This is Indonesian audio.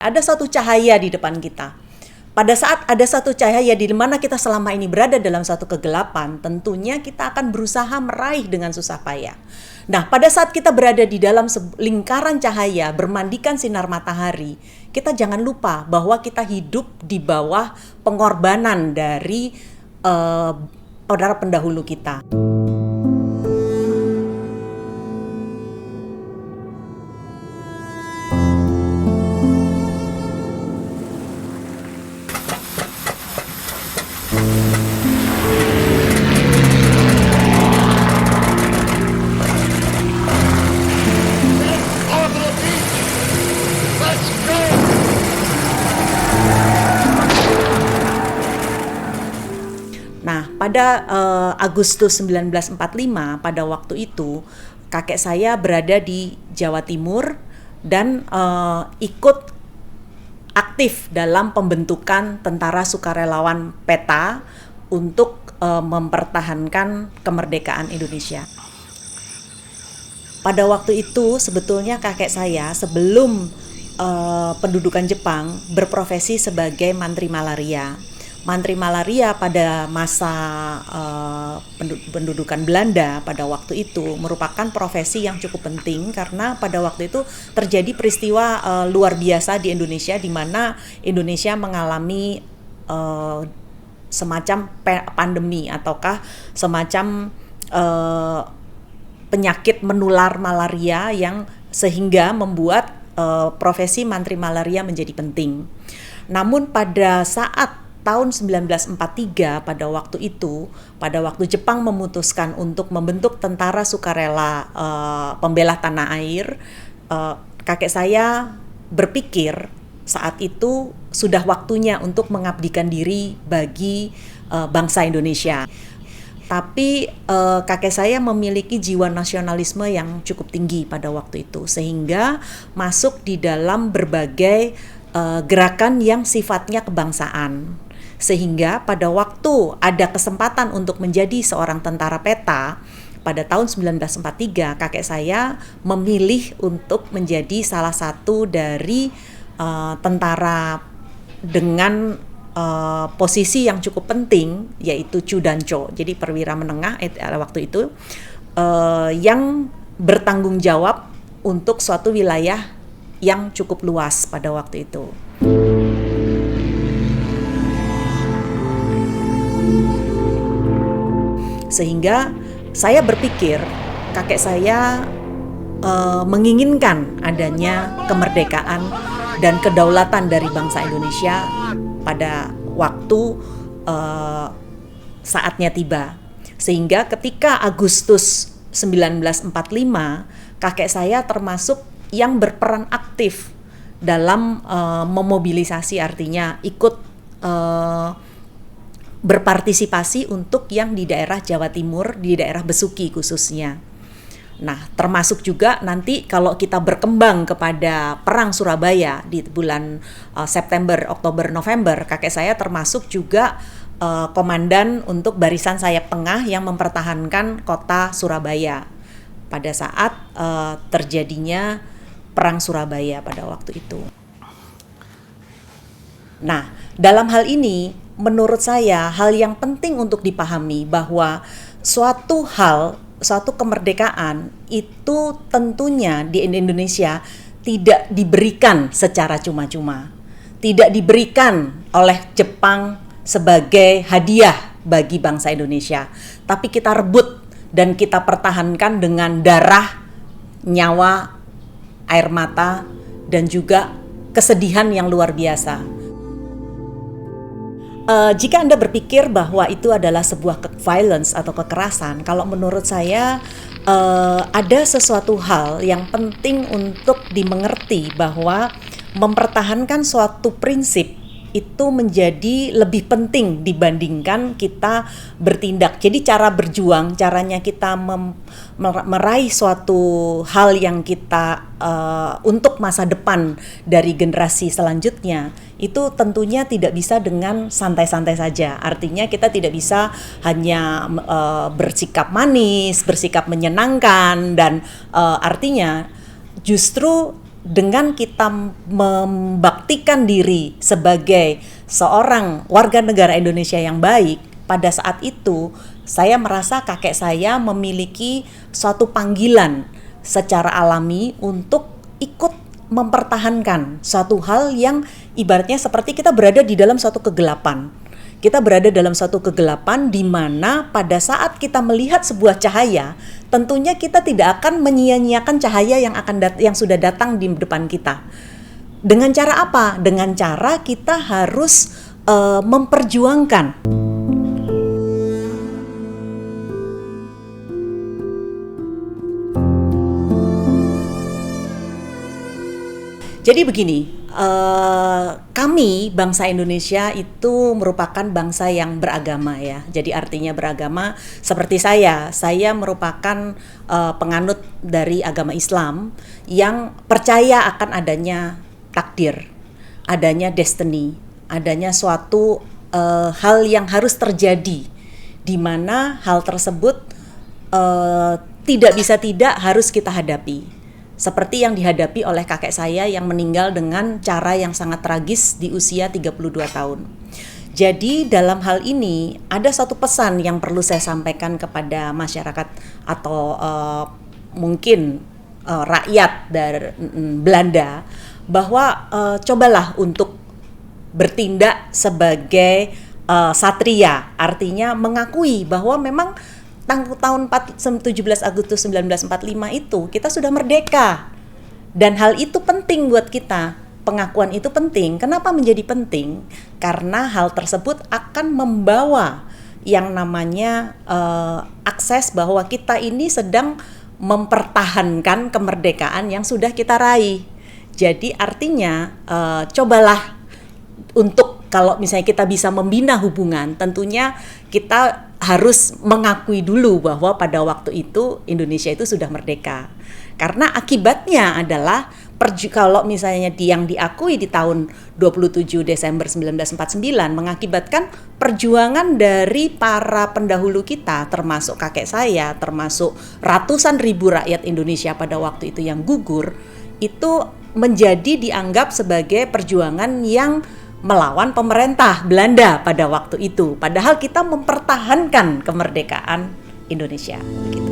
Ada satu cahaya di depan kita. Pada saat ada satu cahaya di mana kita selama ini berada dalam satu kegelapan, tentunya kita akan berusaha meraih dengan susah payah. Nah, pada saat kita berada di dalam lingkaran cahaya, bermandikan sinar matahari, kita jangan lupa bahwa kita hidup di bawah pengorbanan dari para pendahulu kita. Nah, pada Agustus 1945, pada waktu itu, kakek saya berada di Jawa Timur dan ikut aktif dalam pembentukan tentara sukarelawan PETA untuk mempertahankan kemerdekaan Indonesia. Pada waktu itu, sebetulnya kakek saya sebelum pendudukan Jepang berprofesi sebagai mantri malaria. Mantri malaria pada masa pendudukan Belanda pada waktu itu merupakan profesi yang cukup penting karena pada waktu itu terjadi peristiwa luar biasa di Indonesia, di mana Indonesia mengalami semacam pandemi ataukah semacam penyakit menular malaria yang sehingga membuat profesi mantri malaria menjadi penting. Namun pada saat tahun 1943 pada waktu itu, pada waktu Jepang memutuskan untuk membentuk tentara sukarela pembela tanah air, kakek saya berpikir saat itu sudah waktunya untuk mengabdikan diri bagi bangsa Indonesia. Tapi kakek saya memiliki jiwa nasionalisme yang cukup tinggi pada waktu itu, sehingga masuk di dalam berbagai gerakan yang sifatnya kebangsaan. Sehingga pada waktu ada kesempatan untuk menjadi seorang tentara PETA pada tahun 1943, kakek saya memilih untuk menjadi salah satu dari tentara dengan posisi yang cukup penting, yaitu Chudancho, jadi perwira menengah waktu itu, yang bertanggung jawab untuk suatu wilayah yang cukup luas pada waktu itu. Sehingga saya berpikir kakek saya menginginkan adanya kemerdekaan dan kedaulatan dari bangsa Indonesia pada waktu saatnya tiba. Sehingga ketika Agustus 1945, kakek saya termasuk yang berperan aktif dalam memobilisasi, artinya ikut berpartisipasi untuk yang di daerah Jawa Timur, di daerah Besuki khususnya. Nah, termasuk juga nanti kalau kita berkembang kepada Perang Surabaya di bulan September, Oktober, November, kakek saya termasuk juga komandan untuk barisan sayap tengah yang mempertahankan kota Surabaya pada saat terjadinya Perang Surabaya pada waktu itu. Nah, dalam hal ini menurut saya hal yang penting untuk dipahami bahwa suatu kemerdekaan itu tentunya di Indonesia tidak diberikan secara cuma-cuma, tidak diberikan oleh Jepang sebagai hadiah bagi bangsa Indonesia, tapi kita rebut dan kita pertahankan dengan darah, nyawa, air mata, dan juga kesedihan yang luar biasa. Jika Anda berpikir bahwa itu adalah sebuah violence atau kekerasan, kalau menurut saya ada sesuatu hal yang penting untuk dimengerti bahwa mempertahankan suatu prinsip itu menjadi lebih penting dibandingkan kita bertindak. Jadi cara berjuang, caranya kita meraih suatu hal yang kita untuk masa depan dari generasi selanjutnya, itu tentunya tidak bisa dengan santai-santai saja. Artinya kita tidak bisa hanya bersikap manis, bersikap menyenangkan, dan artinya justru dengan kita membaktikan diri sebagai seorang warga negara Indonesia yang baik, pada saat itu saya merasa kakek saya memiliki suatu panggilan secara alami untuk ikut mempertahankan suatu hal yang ibaratnya seperti kita berada di dalam suatu kegelapan. Kita berada dalam suatu kegelapan di mana pada saat kita melihat sebuah cahaya, tentunya kita tidak akan menyia-nyiakan cahaya yang sudah datang di depan kita. Dengan cara apa? Dengan cara kita harus memperjuangkan. Jadi begini, kami bangsa Indonesia itu merupakan bangsa yang beragama ya. Jadi artinya beragama seperti saya merupakan penganut dari agama Islam yang percaya akan adanya takdir, adanya destiny, adanya suatu hal yang harus terjadi, di mana hal tersebut tidak bisa tidak harus kita hadapi. Seperti yang dihadapi oleh kakek saya yang meninggal dengan cara yang sangat tragis di usia 32 tahun. Jadi dalam hal ini ada satu pesan yang perlu saya sampaikan kepada masyarakat atau mungkin rakyat dari Belanda, bahwa cobalah untuk bertindak sebagai satria, artinya mengakui bahwa memang tahun 17 Agustus 1945 itu kita sudah merdeka, dan hal itu penting buat kita. Pengakuan itu penting. Kenapa menjadi penting? Karena hal tersebut akan membawa yang namanya akses bahwa kita ini sedang mempertahankan kemerdekaan yang sudah kita raih. Jadi artinya cobalah untuk, kalau misalnya kita bisa membina hubungan, tentunya kita harus mengakui dulu bahwa pada waktu itu Indonesia itu sudah merdeka. Karena akibatnya adalah kalau misalnya yang diakui di tahun 27 Desember 1949 mengakibatkan perjuangan dari para pendahulu kita, termasuk kakek saya, termasuk ratusan ribu rakyat Indonesia pada waktu itu yang gugur, itu menjadi dianggap sebagai perjuangan yang melawan pemerintah Belanda pada waktu itu. Padahal kita mempertahankan kemerdekaan Indonesia. Begitu.